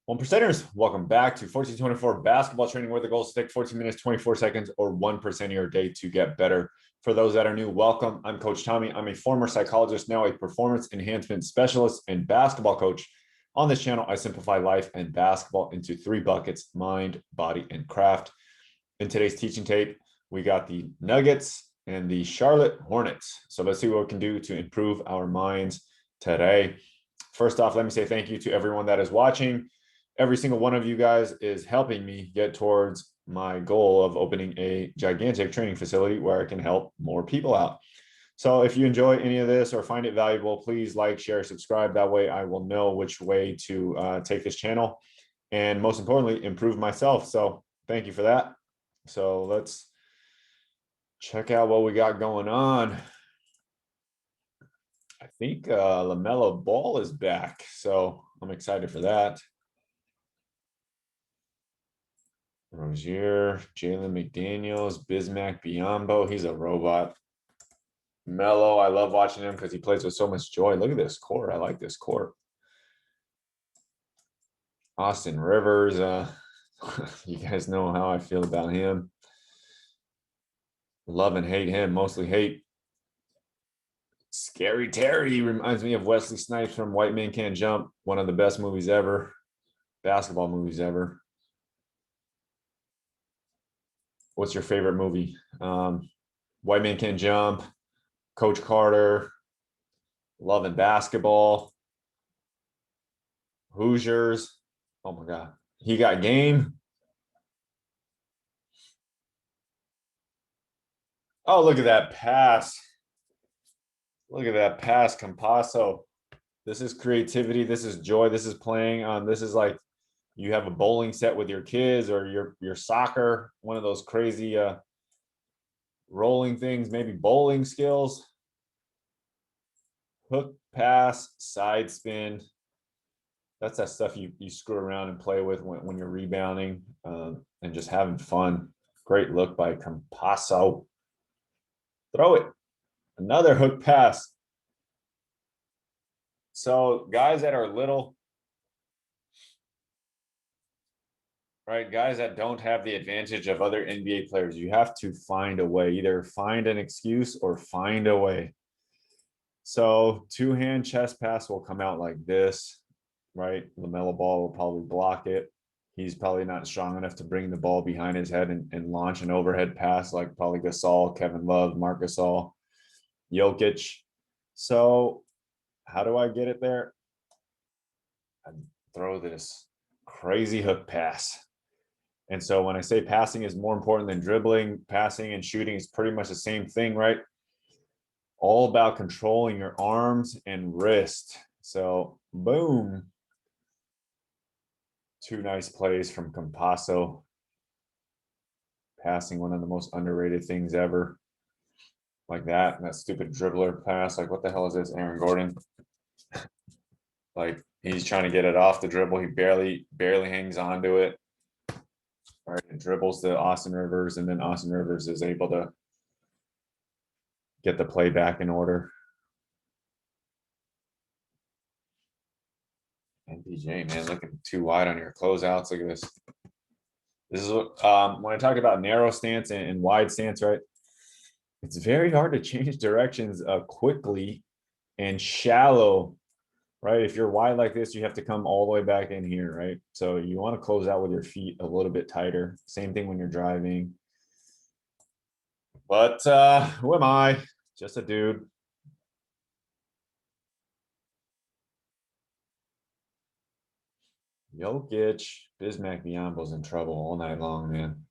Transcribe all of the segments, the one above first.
One percenters, welcome back to 1424 basketball training where the goal is to take 14 minutes, 24 seconds, or 1% of your day to get better. For those that are new, welcome. I'm Coach Tommy. I'm a former psychologist, now a performance enhancement specialist and basketball coach. On this channel, I simplify life and basketball into three buckets: mind, body, and craft. In today's teaching tape, we got the Nuggets and the Charlotte Hornets. So let's see what we can do to improve our minds today. First off, let me say thank you to everyone that is watching. Every single one of you guys is helping me get towards my goal of opening a gigantic training facility where I can help more people out. So if you enjoy any of this or find it valuable, please like, share, subscribe. That way I will know which way to take this channel and, most importantly, improve myself. So thank you for that. So let's check out what we got going on. I think Lamelo Ball is back, so I'm excited for that. Rozier, Jalen McDaniels, Bismack Biyombo. He's a robot. Melo, I love watching him because he plays with so much joy. Look at this court. I like this court. Austin Rivers. You guys know how I feel about him. Love and hate him. Mostly hate. Scary Terry reminds me of Wesley Snipes from White Man Can't Jump. One of the best movies ever. Basketball movies ever. What's your favorite movie? White Man Can't Jump, Coach Carter, Love and Basketball, Hoosiers. Oh my God. He Got Game. Oh, look at that pass. Look at that pass, Campasso. This is creativity. This is joy. This is playing on. This is like you have a bowling set with your kids or your soccer, one of those crazy rolling things, maybe bowling skills. Hook pass, side spin. That's that stuff you screw around and play with when you're rebounding and just having fun. Great look by Campasso. Throw it. Another hook pass. So guys that are little, right? Guys that don't have the advantage of other NBA players, you have to find a way, either find an excuse or find a way. So two-hand chest pass will come out like this, right? Lamelo Ball will probably block it. He's probably not strong enough to bring the ball behind his head and launch an overhead pass like probably Gasol, Kevin Love, Marc Gasol, Jokic. So how do I get it there? I throw this crazy hook pass. And so when I say passing is more important than dribbling, passing and shooting is pretty much the same thing, right? All about controlling your arms and wrist. So boom. Two nice plays from Campasso. Passing, one of the most underrated things ever. Like that. And that stupid dribbler pass. Like, what the hell is this? Aaron Gordon. Like, he's trying to get it off the dribble. He barely hangs on to it. All right, it dribbles to Austin Rivers, and then Austin Rivers is able to get the play back in order. And BJ, man, looking too wide on your closeouts. Look at this. This is what when I talk about narrow stance and wide stance, right? It's very hard to change directions quickly and shallow, right? If you're wide like this, you have to come all the way back in here, right? So you want to close out with your feet a little bit tighter. Same thing when you're driving. But who am I? Just a dude. Jokic, Bismack Biyombo's in trouble all night long, man.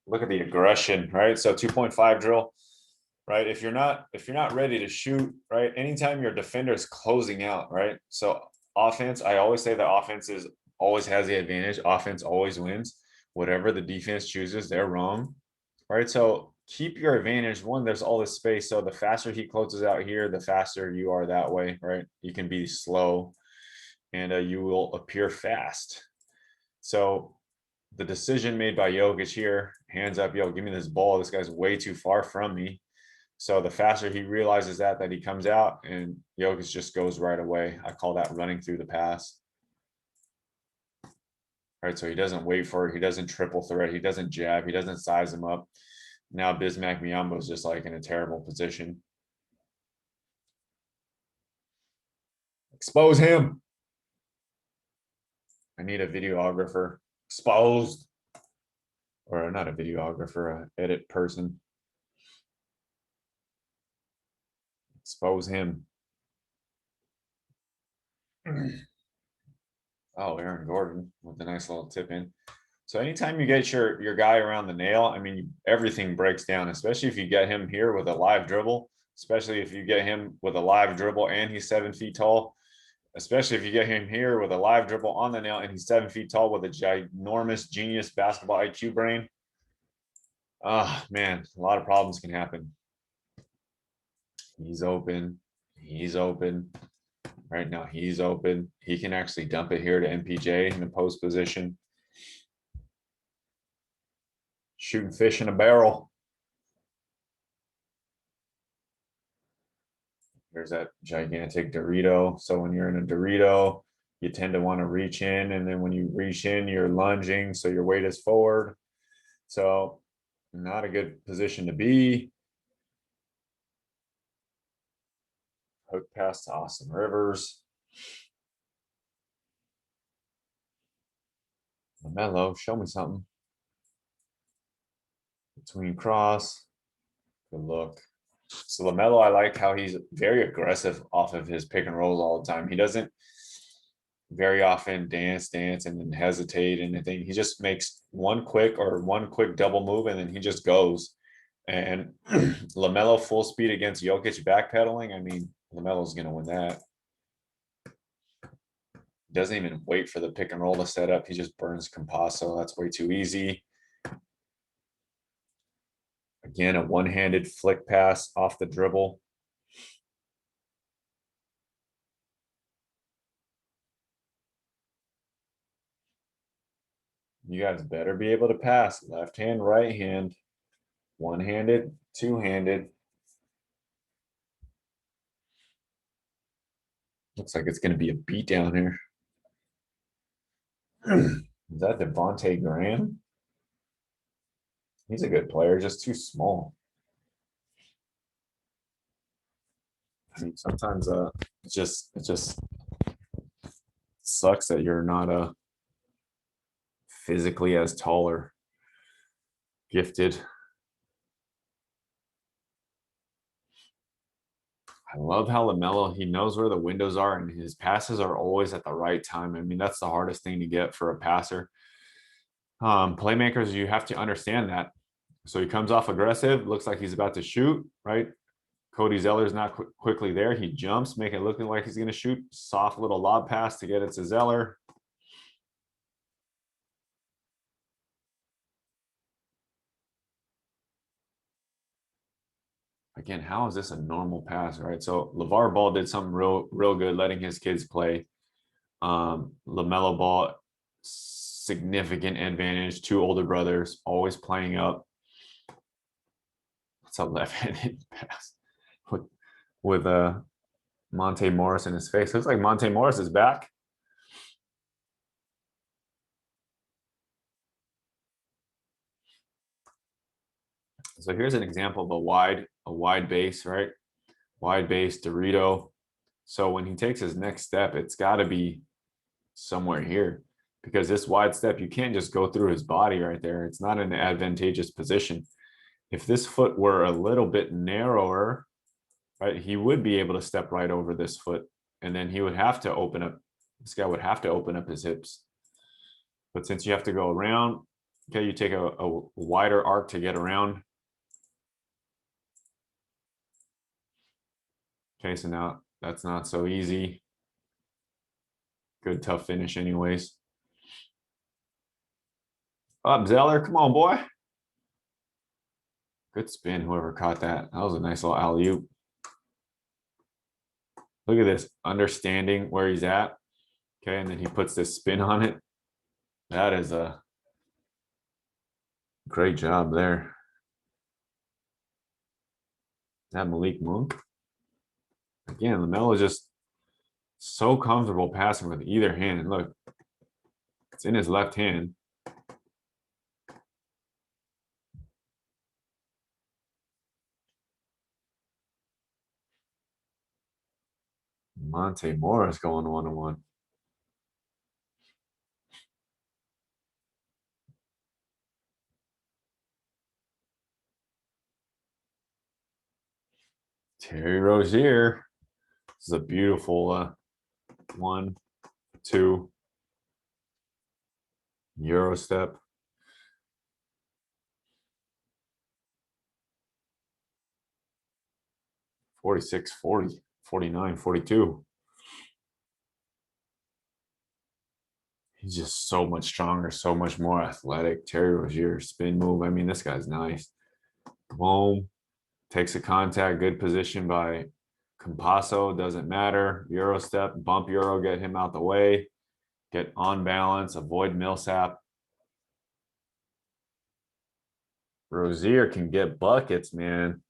Look at the aggression, right? So 2.5 drill, right? If you're not ready to shoot, right? Anytime your defender is closing out, right? So offense, I always say that offense always has the advantage. Offense always wins. Whatever the defense chooses, they're wrong, right? So keep your advantage. One, there's all this space. So the faster he closes out here, the faster you are that way, right? You can be slow and you will appear fast. So the decision made by Jokic here, hands up, yo, give me this ball. This guy's way too far from me. So the faster he realizes that he comes out, and Jokic just goes right away. I call that running through the pass. Right, so he doesn't wait for it. He doesn't triple threat. He doesn't jab. He doesn't size him up. Now Bismack Biyombo is just like in a terrible position. Expose him. I need a videographer. Exposed. Or not a videographer, a edit person. Expose him. Oh, Aaron Gordon with a nice little tip in. So anytime you get your guy around the nail, I mean, everything breaks down, especially if you get him here with a live dribble, especially if you get him with a live dribble and he's 7 feet tall, especially if you get him here with a live dribble on the nail and he's 7 feet tall with a ginormous genius basketball IQ brain. Ah, man, a lot of problems can happen. He's open. He's open. Right now, he's open. He can actually dump it here to MPJ in the post position. Shooting fish in a barrel. There's that gigantic Dorito. So when you're in a Dorito, you tend to want to reach in. And then when you reach in, you're lunging. So your weight is forward. So not a good position to be. Hook pass to Austin Rivers. Lamelo, show me something. Between cross. Good look. So Lamelo, I like how he's very aggressive off of his pick and rolls all the time. He doesn't very often dance and then hesitate and anything. He just makes one quick double move and then he just goes. And Lamelo full speed against Jokic backpedaling. I mean, Lamelo's going to win that. Doesn't even wait for the pick and roll to set up. He just burns Campasso. That's way too easy. Again, a one-handed flick pass off the dribble. You guys better be able to pass left hand, right hand, one-handed, two-handed. Looks like it's going to be a beat down here. Is that Devontae Graham? He's a good player, just too small. I mean, sometimes it just sucks that you're not physically as tall or gifted. I love how Lamelo, he knows where the windows are and his passes are always at the right time. I mean, that's the hardest thing to get for a passer. Playmakers, you have to understand that. So he comes off aggressive, looks like he's about to shoot, right? Cody Zeller's not quickly there. He jumps, make it looking like he's going to shoot. Soft little lob pass to get it to Zeller. Again, how is this a normal pass, right? So LeVar Ball did something real good, letting his kids play. LaMelo Ball, significant advantage. Two older brothers, always playing up. It's a left-handed pass with Monte Morris in his face. Looks like Monte Morris is back. So here's an example of a wide base, right? Wide base Dorito. So when he takes his next step, it's got to be somewhere here, because this wide step, you can't just go through his body right there. It's not an advantageous position. If this foot were a little bit narrower, right, he would be able to step right over this foot, and then he would have to open up. This guy would have to open up his hips. But since you have to go around, okay, you take a wider arc to get around. Okay, so now that's not so easy. Good tough finish anyways. Up, Zeller, come on, boy. Good spin, whoever caught that. That was a nice little alley-oop. Look at this, understanding where he's at. Okay, and then he puts this spin on it. That is a great job there. That Malik Monk. Again, Lamelo is just so comfortable passing with either hand. And look, it's in his left hand. Monte Morris going one-on-one. Terry Rozier. This is a beautiful 1, 2 Euro step. $46, $40, $49, $42. He's just so much stronger, so much more athletic. Terry Rozier, spin move. I mean, this guy's nice. Boom. Takes a contact. Good position by Campasso. Doesn't matter. Euro step. Bump Euro. Get him out the way. Get on balance. Avoid Millsap. Rozier can get buckets, man.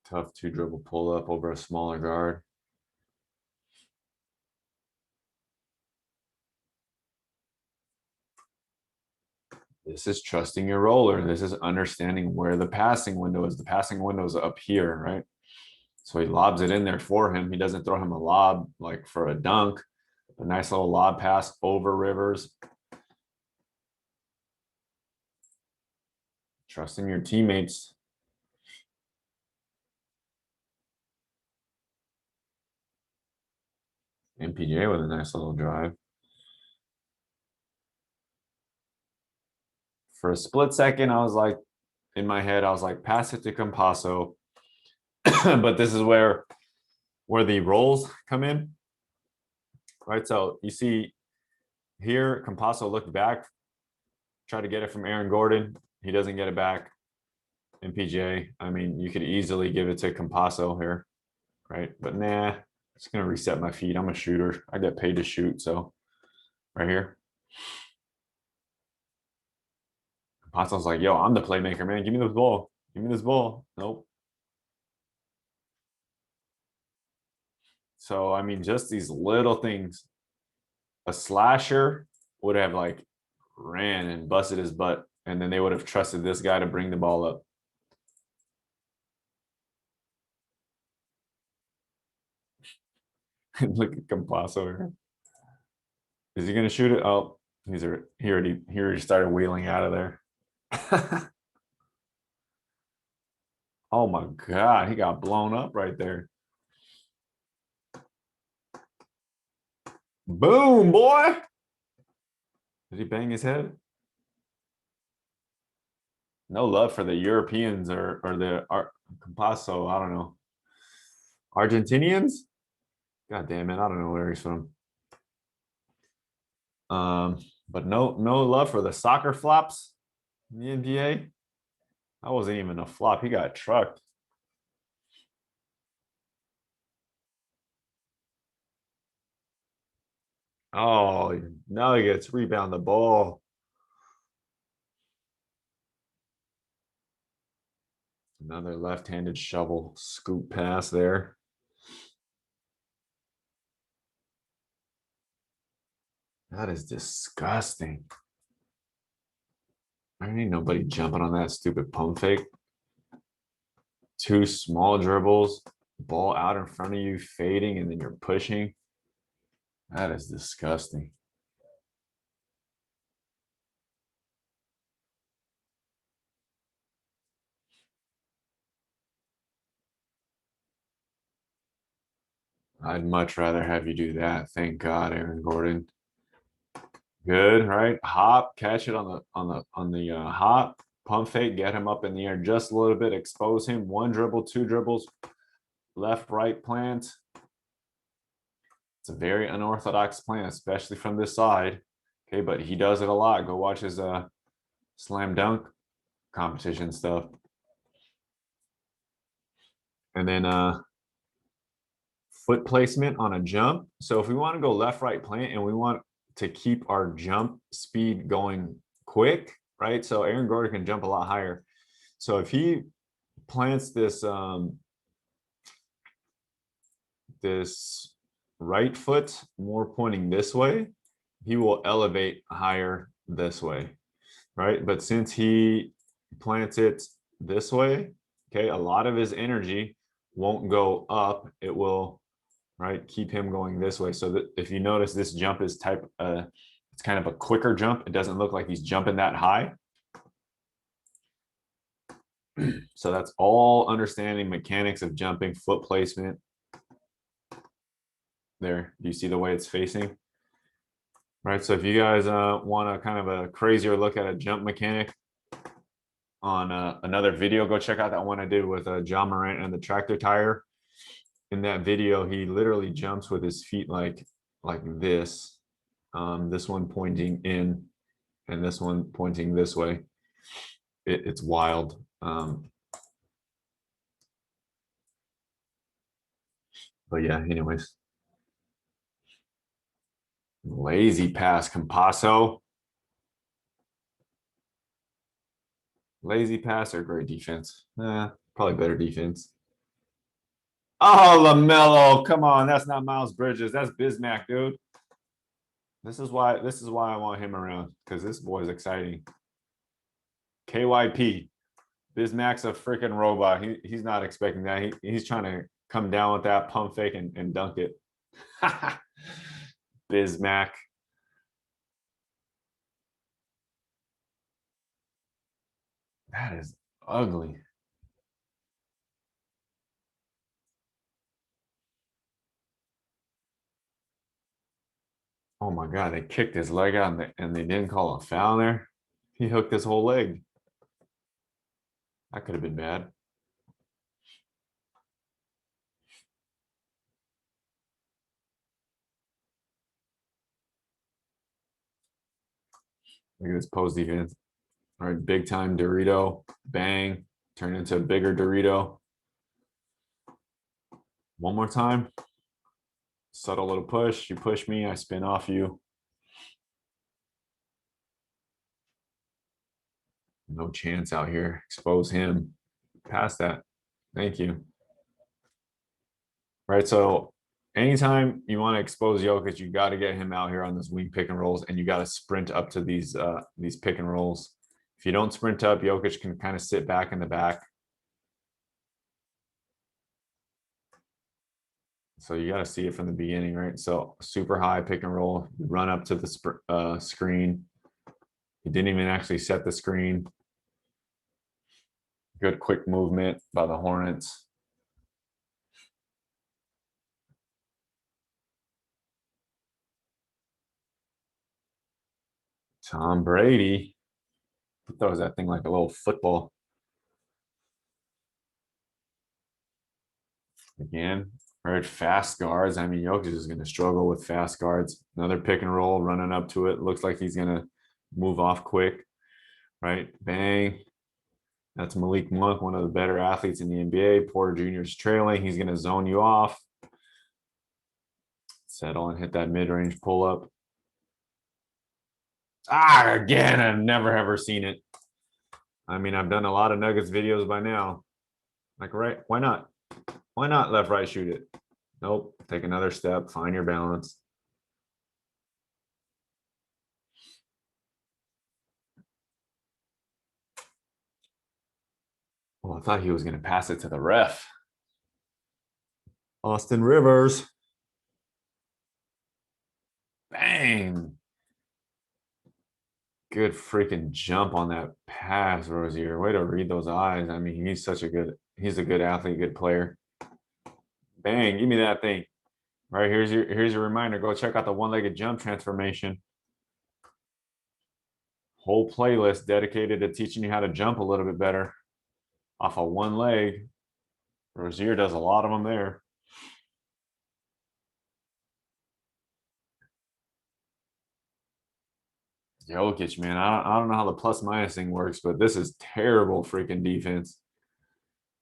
Tough 2-dribble pull up over a smaller guard. This is trusting your roller. This is understanding where the passing window is. The passing window is up here, right? So he lobs it in there for him. He doesn't throw him a lob like for a dunk. A nice little lob pass over Rivers. Trusting your teammates. MPJ with a nice little drive. For a split second, I was like, in my head, I was like, pass it to Campasso. But this is where the rolls come in, right? So you see here, Campasso looked back, tried to get it from Aaron Gordon. He doesn't get it back. MPJ, I mean, you could easily give it to Campasso here, right? But nah, it's going to reset my feet. I'm a shooter. I get paid to shoot, so right here. Campasso's like, yo, I'm the playmaker, man. Give me this ball. Give me this ball. Nope. So, I mean, just these little things. A slasher would have like ran and busted his butt, and then they would have trusted this guy to bring the ball up. Look at Campasso here. Is he going to shoot it? Oh, he already started wheeling out of there. Oh my God, he got blown up right there. Boom, boy. Did he bang his head? No love for the Europeans or the Campasso. I don't know. Argentinians? God damn it. I don't know where he's from. But no love for the soccer flops in the NBA. That wasn't even a flop. He got trucked. Oh, now he gets rebound the ball. Another left-handed shovel scoop pass there. That is disgusting. I ain't nobody jumping on that stupid pump fake. 2 small dribbles, ball out in front of you, fading, and then you're pushing. That is disgusting. I'd much rather have you do that. Thank God, Aaron Gordon. Good, right? Hop, catch it on the hop, pump fake, get him up in the air just a little bit, expose him. 1 dribble, 2 dribbles, left, right plant. It's a very unorthodox plant, especially from this side. Okay, but he does it a lot. Go watch his slam dunk competition stuff. And then foot placement on a jump. So if we want to go left, right plant and we want to keep our jump speed going quick, right? So Aaron Gordon can jump a lot higher. So if he plants this right foot more pointing this way, he will elevate higher this way, right? But since he plants it this way, okay, a lot of his energy won't go up. It will, right, keep him going this way. So that if you notice, this jump is it's kind of a quicker jump. It doesn't look like he's jumping that high. So that's all understanding mechanics of jumping, foot placement. There, do you see the way it's facing? Right, so if you guys want a kind of a crazier look at a jump mechanic on another video, go check out that one I did with John Morant and the tractor tire. In that video, he literally jumps with his feet like this. This one pointing in and this one pointing this way. It's wild. But yeah, anyways. Lazy pass, Campasso. Lazy pass or great defense? Probably better defense. Oh, Lamelo, come on. That's not Miles Bridges. That's Bismack, dude. This is why I want him around, because this boy's exciting. KYP. Bismack's a freaking robot. He's not expecting that. He's trying to come down with that pump fake and dunk it. Bismack. That is ugly. Oh my God, they kicked his leg out and they didn't call a foul there. He hooked his whole leg. That could have been bad. Look at this post defense. All right, big time Dorito. Bang. Turn into a bigger Dorito. One more time. Subtle little push. You push me, I spin off you. No chance out here. Expose him. Pass that. Thank you. Right. So anytime you want to expose Jokic, you got to get him out here on this wing pick and rolls, and you got to sprint up to these pick and rolls. If you don't sprint up, Jokic can kind of sit back in the back. So you got to see it from the beginning, right? So super high pick and roll, you run up to the screen. He didn't even actually set the screen. Good quick movement by the Hornets. Tom Brady. He throws that thing like a little football. Again, right? Fast guards. I mean, Jokic is going to struggle with fast guards. Another pick and roll, running up to it. Looks like he's going to move off quick, right? Bang. That's Malik Monk, one of the better athletes in the NBA. Porter Jr. is trailing. He's going to zone you off. Settle and hit that mid-range pull-up. Again, I've never ever seen it. I mean, I've done a lot of Nuggets videos by now. Like, right? Why not? Why not left, right, shoot it? Nope. Take another step. Find your balance. Well, I thought he was going to pass it to the ref. Austin Rivers. Bang. Good freaking jump on that pass, Rozier. Way to read those eyes. I mean, he's a good athlete, good player. Bang, give me that thing. Right, here's your reminder. Go check out the one-legged jump transformation. Whole playlist dedicated to teaching you how to jump a little bit better off of one leg. Rozier does a lot of them there. Jokic, man, I don't know how the plus minus thing works, but this is terrible freaking defense.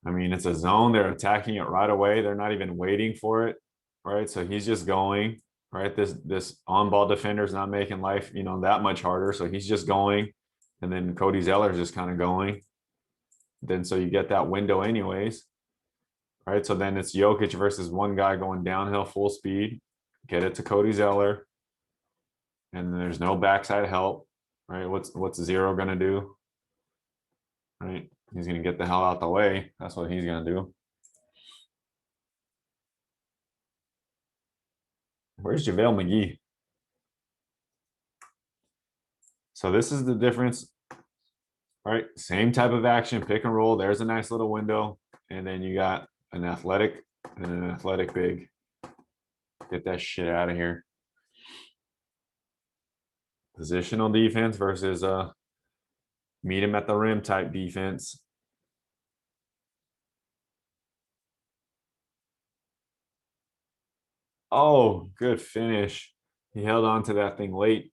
I mean, it's a zone. They're attacking it right away. They're not even waiting for it, right? So he's just going, right? This on-ball defender is not making life, that much harder. So he's just going. And then Cody Zeller's just kind of going. Then so you get that window anyways. Right. So then it's Jokic versus one guy going downhill full speed. Get it to Cody Zeller. And there's no backside help. Right. What's Zero gonna do? Right. He's gonna get the hell out the way. That's what he's gonna do. Where's JaVale McGee? So this is the difference. Right. Same type of action, pick and roll. There's a nice little window. And then you got an athletic and an athletic big. Get that shit out of here. Positional defense versus meet him at the rim type defense. Oh, good finish. He held on to that thing late.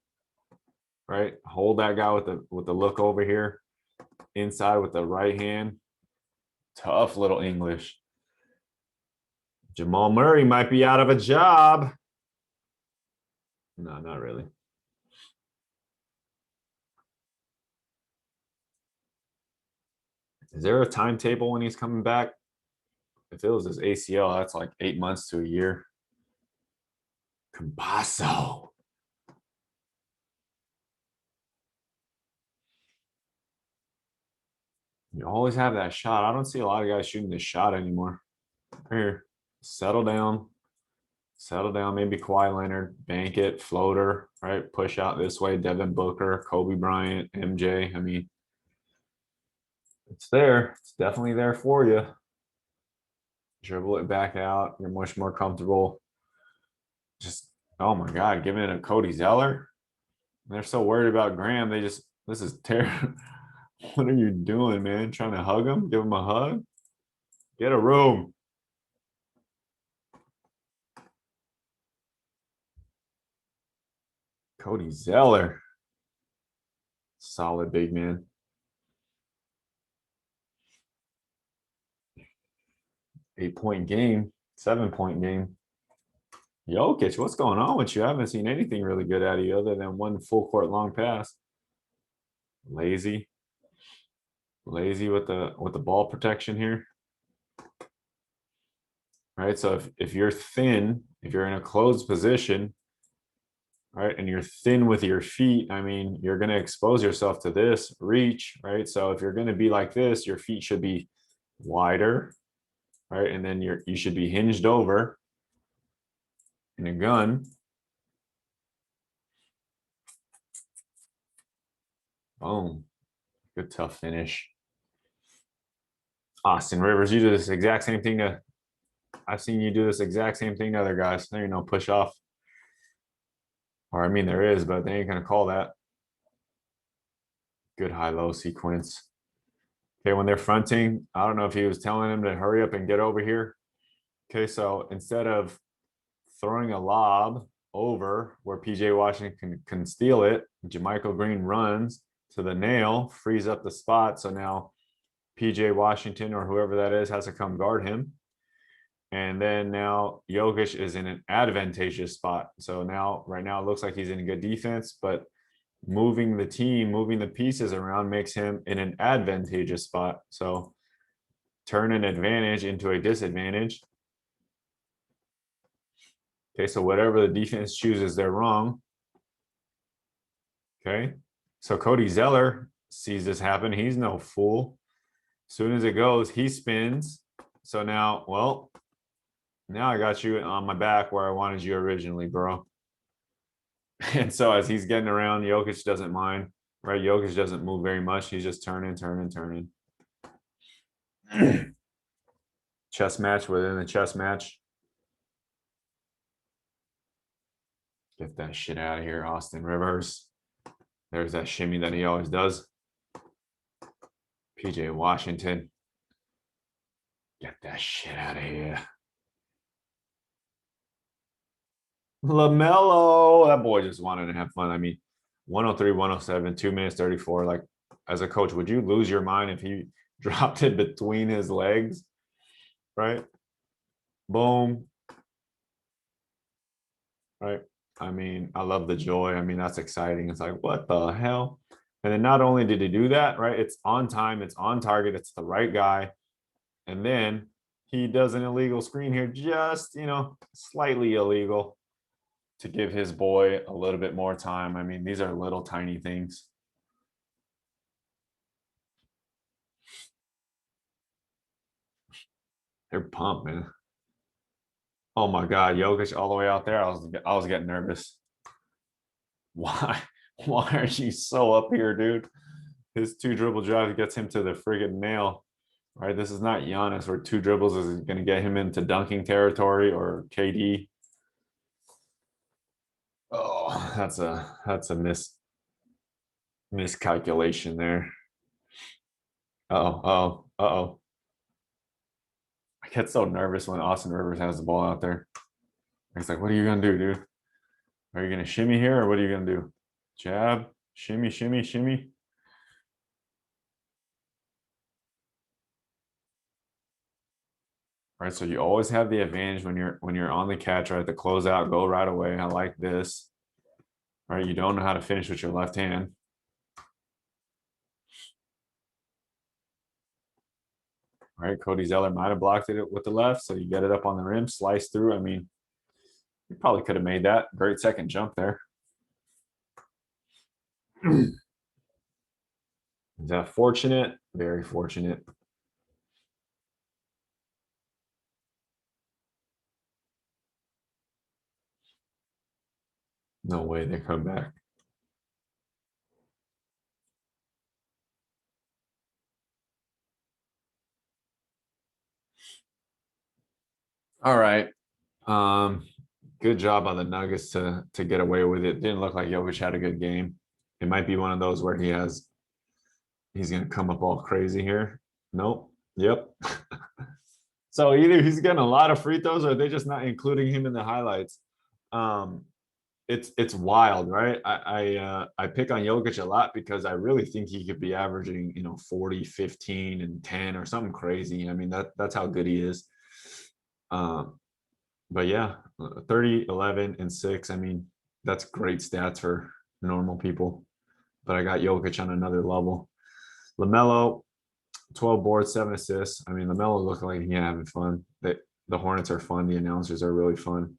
Right? Hold that guy with the look over here. Inside with the right hand. Tough little English. Jamal Murray might be out of a job. No, not really. Is there a timetable when he's coming back? If it was his ACL, that's like 8 months to a year. Campasso. You always have that shot. I don't see a lot of guys shooting this shot anymore. Here, settle down. Settle down. Maybe Kawhi Leonard, bank it, floater, right? Push out this way. Devin Booker, Kobe Bryant, MJ. I mean, it's there. It's definitely there for you. Dribble it back out. You're much more comfortable. Just, oh my God, giving it to Cody Zeller. They're so worried about Graham. This is terrible. What are you doing, man? Trying to hug him? Give him a hug? Get a room. Cody Zeller. Solid big man. 8-point game, 7-point game. Jokic, what's going on with you? I haven't seen anything really good out of you other than one full court long pass. Lazy. Lazy with the ball protection here. Right. So if you're thin, if you're in a closed position, right, and you're thin with your feet, I mean, you're going to expose yourself to this reach, right? So if you're going to be like this, your feet should be wider, right? And then you should be hinged over in a gun. Boom. Good tough finish. Austin Rivers, you do this exact same thing to I've seen you do this exact same thing to other guys. There ain't no push off. Or I mean there is, but they ain't gonna call that. Good high-low sequence. Okay, when they're fronting, I don't know if he was telling them to hurry up and get over here. Okay, so instead of throwing a lob over where PJ Washington can steal it, Jermichael Green runs to the nail, frees up the spot. So now PJ Washington or whoever that is has to come guard him. And then now Jokic is in an advantageous spot. So now, right now, it looks like he's in good defense, but moving the team, moving the pieces around makes him in an advantageous spot. So turn an advantage into a disadvantage. Okay, so whatever the defense chooses, they're wrong. Okay, so Cody Zeller sees this happen. He's no fool. As soon as it goes, he spins. So now, well, now I got you on my back where I wanted you originally, bro. And so as he's getting around, Jokic doesn't mind, right? Jokic doesn't move very much. He's just turning. Chess match within the chess match. Get that shit out of here, Austin Rivers. There's that shimmy that he always does. PJ Washington. Get that shit out of here. Lamelo. That boy just wanted to have fun. I mean, 103, 107, 2 minutes 34. Like, as a coach, would you lose your mind if he dropped it between his legs? Right? Boom. Right. I mean, I love the joy. I mean, that's exciting. It's like, what the hell? And then not only did he do that, right? It's on time, it's on target, it's the right guy. And then he does an illegal screen here, just, slightly illegal to give his boy a little bit more time. I mean, these are little tiny things. They're pumped, man. Oh my God, Jokic all the way out there. I was getting nervous. Why? Why are you so up here, dude? His 2 dribble drive gets him to the friggin' nail. Right? This is not Giannis where 2 dribbles is going to get him into dunking territory or KD. Oh, that's a miscalculation there. Uh-oh. I get so nervous when Austin Rivers has the ball out there. It's like, what are you gonna do, dude? Are you gonna shimmy here or what are you gonna do? Jab, shimmy, shimmy, shimmy. Right, so you always have the advantage when you're on the catch, right? The closeout, go right away. I like this. All right, you don't know how to finish with your left hand. All right, Cody Zeller might have blocked it with the left, so you get it up on the rim, slice through. I mean, you probably could have made that. Great second jump there. Is that fortunate? Very fortunate. No way they come back. All right. Good job on the Nuggets to get away with it. Didn't look like Jokic had a good game. It might be one of those where he's gonna come up all crazy here. Nope. Yep. So either he's getting a lot of free throws or they're just not including him in the highlights. Um, it's wild, right? I pick on Jokic a lot because I really think he could be averaging 40, 15, and 10 or something crazy. I mean that's how good he is. But yeah, 30, 11, and 6. I mean, that's great stats for normal people. But I got Jokic on another level. Lamelo, 12 boards, 7 assists. I mean, Lamelo looked like he having fun. The Hornets are fun. The announcers are really fun.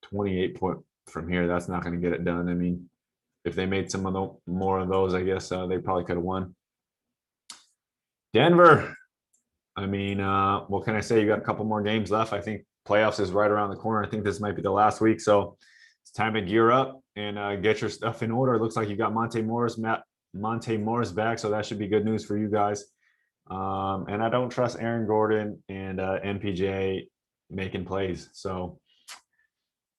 28 point from here. That's not going to get it done. I mean, if they made some of the more of those, I guess they probably could have won. Denver. I mean, what can I say? You got a couple more games left. I think playoffs is right around the corner. I think this might be the last week. So it's time to gear up and get your stuff in order. It looks like you got Monte Morris back. So that should be good news for you guys. And I don't trust Aaron Gordon and MPJ making plays. So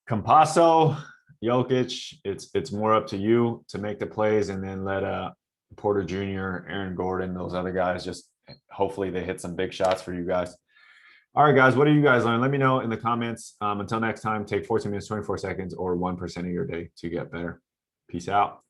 Campasso, Jokic, it's more up to you to make the plays and then let Porter Jr., Aaron Gordon, those other guys just hopefully they hit some big shots for you guys. All right, guys, what do you guys learn? Let me know in the comments. Until next time, take 14 minutes, 24 seconds, or 1% of your day to get better. Peace out.